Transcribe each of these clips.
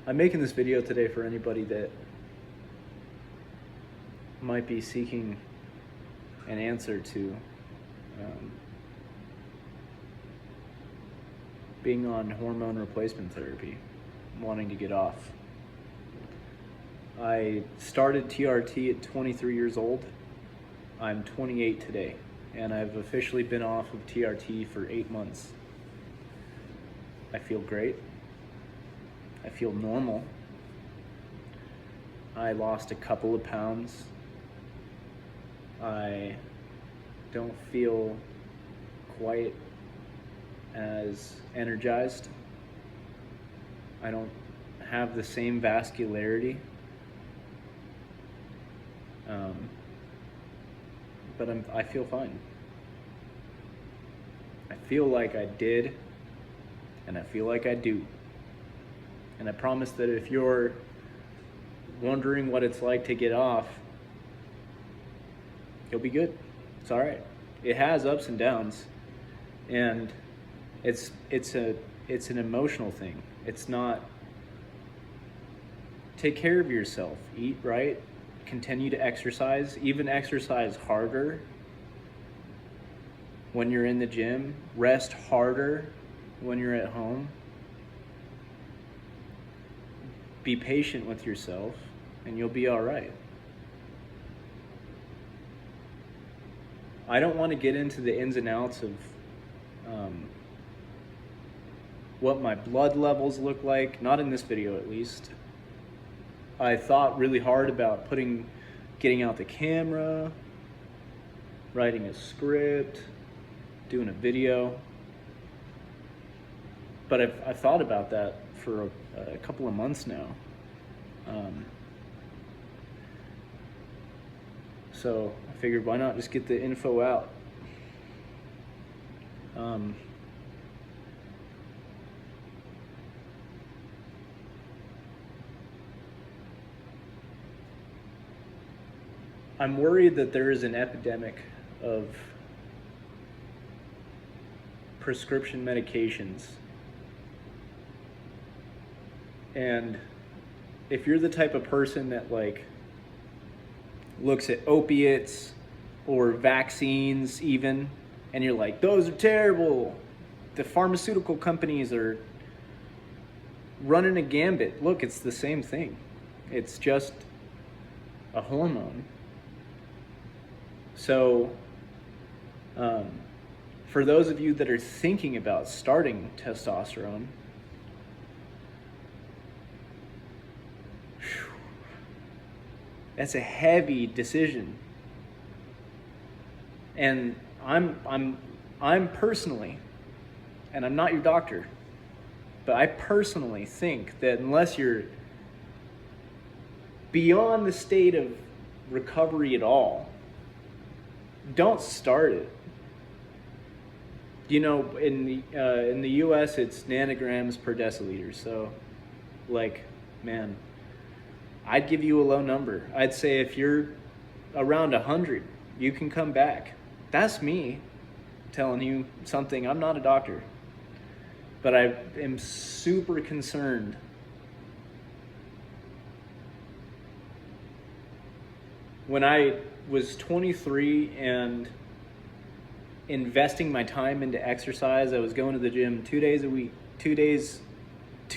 I'm making this video today for anybody that might be seeking an answer to being on hormone replacement therapy, wanting to get off. I started TRT at 23 years old. I'm 28 today, and I've officially been off of TRT for 8 months. I feel great. I feel normal. I lost a couple of pounds. I don't feel quite as energized. I don't have the same vascularity. But I feel fine. I feel like I did, and I feel like I do. And I promise that if you're wondering what it's like to get off, you'll be good. It's all right. It has ups and downs, and it's an emotional thing. It's not. Take care of yourself. Eat right. Continue to exercise. Even exercise harder when you're in the gym. Rest harder when you're at home. Be patient with yourself, and you'll be all right. I don't want to get into the ins and outs of what my blood levels look like, not in this video at least. I thought really hard about getting out the camera, writing a script, doing a video. But I've thought about that for a couple of months now. So I figured, why not just get the info out? I'm worried that there is an epidemic of prescription medications. And if you're the type of person that looks at opiates or vaccines even, and you're like, those are terrible, the pharmaceutical companies are running a gambit. Look, it's the same thing. It's just a hormone. So for those of you that are thinking about starting testosterone, that's a heavy decision. And I'm personally, and I'm not your doctor, but I personally think that unless you're beyond the state of recovery at all, don't start it. You know, in the US, it's nanograms per deciliter. So, man, I'd give you a low number. I'd say if you're around 100, you can come back. That's me telling you something. I'm not a doctor, but I am super concerned when I was 23 and investing my time into exercise. I was going to the gym 2 days a week, 2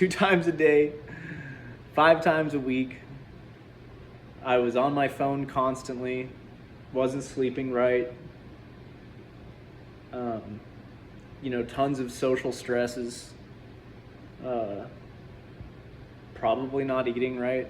times a day, 5 times a week. I was on my phone constantly, wasn't sleeping right. Tons of social stresses, probably not eating right.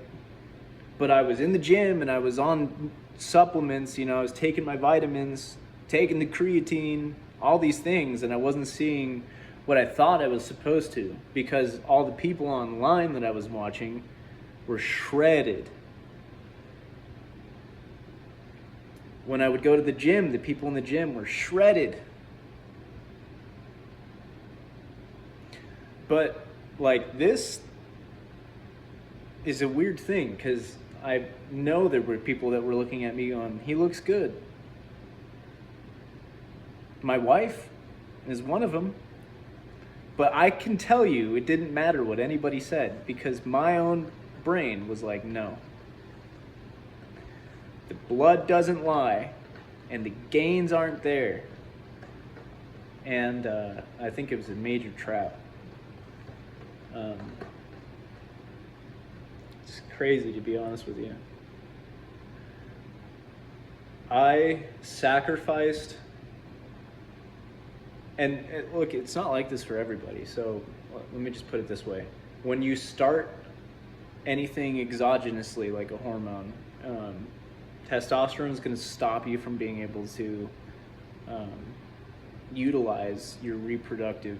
But I was in the gym and I was on supplements, I was taking my vitamins, taking the creatine, all these things, and I wasn't seeing what I thought I was supposed to, because all the people online that I was watching were shredded. When I would go to the gym, the people in the gym were shredded. But this is a weird thing, because I know there were people that were looking at me going, he looks good. My wife is one of them. But I can tell you it didn't matter what anybody said, because my own brain was like, no. The blood doesn't lie, and the gains aren't there. And I think it was a major trap. It's crazy, to be honest with you. I sacrificed, and look, it's not like this for everybody, so let me just put it this way. When you start anything exogenously, like a hormone, testosterone is going to stop you from being able to utilize your reproductive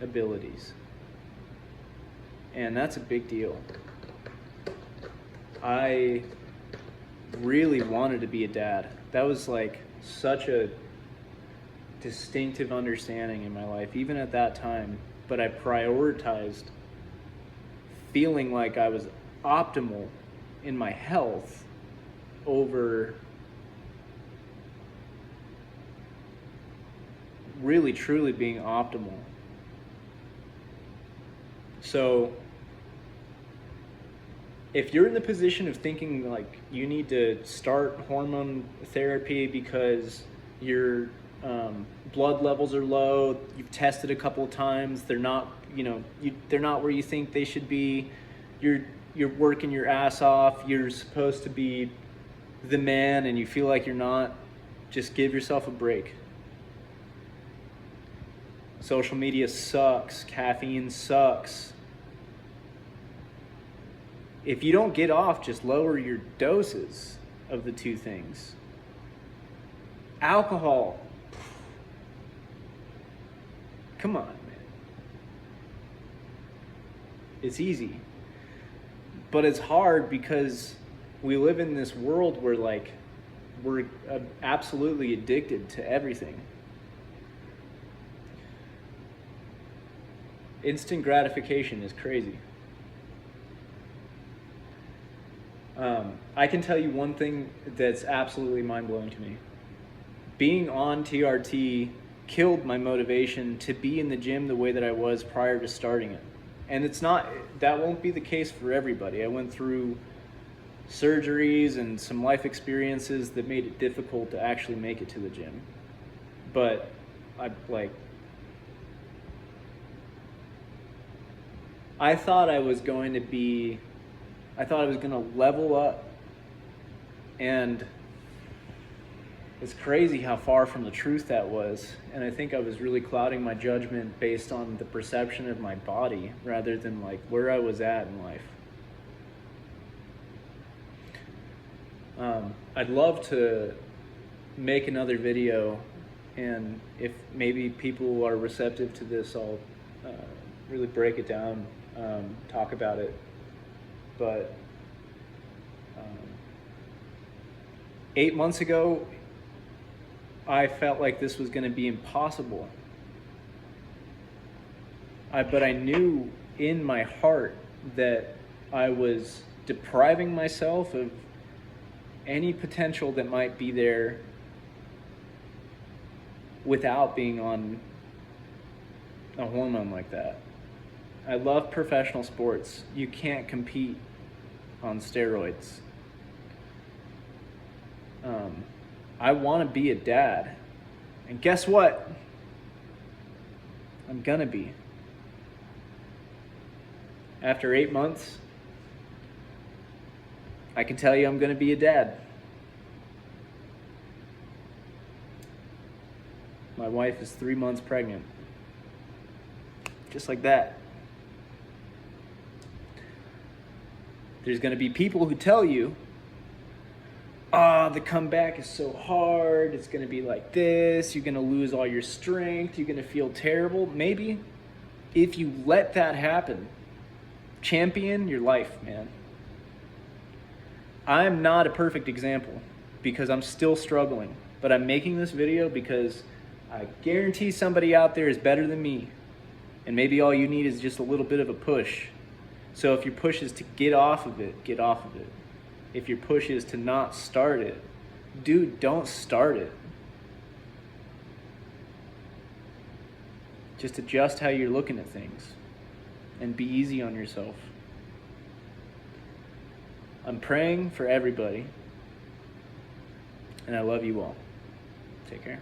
abilities. And that's a big deal. I really wanted to be a dad. That was like such a distinctive understanding in my life, even at that time. But I prioritized feeling like I was optimal in my health over really truly being optimal. So if you're in the position of thinking like you need to start hormone therapy because your blood levels are low, you've tested a couple of times, they're not, they're not where you think they should be, you're working your ass off, you're supposed to be the man and you feel like you're not, just give yourself a break. Social media sucks, caffeine sucks. If you don't get off, just lower your doses of the two things. Alcohol. Come on, man. It's easy. But it's hard because we live in this world where we're absolutely addicted to everything. Instant gratification is crazy. I can tell you one thing that's absolutely mind-blowing to me. Being on TRT killed my motivation to be in the gym the way that I was prior to starting it. And that won't be the case for everybody. I went through surgeries and some life experiences that made it difficult to actually make it to the gym. But I thought I was going to level up, and it's crazy how far from the truth that was. And I think I was really clouding my judgment based on the perception of my body rather than where I was at in life. I'd love to make another video, and if maybe people are receptive to this, I'll really break it down, talk about it. But 8 months ago, I felt like this was going to be impossible. But I knew in my heart that I was depriving myself of any potential that might be there without being on a hormone like that. I love professional sports. You can't compete on steroids. I want to be a dad. And guess what? I'm gonna be. After 8 months, I can tell you I'm gonna be a dad. My wife is 3 months pregnant. Just like that. There's going to be people who tell you, the comeback is so hard, it's going to be like this, you're going to lose all your strength, you're going to feel terrible. Maybe if you let that happen, champion your life, man. I'm not a perfect example because I'm still struggling, but I'm making this video because I guarantee somebody out there is better than me, and maybe all you need is just a little bit of a push. So if your push is to get off of it, get off of it. If your push is to not start it, dude, don't start it. Just adjust how you're looking at things and be easy on yourself. I'm praying for everybody, and I love you all. Take care.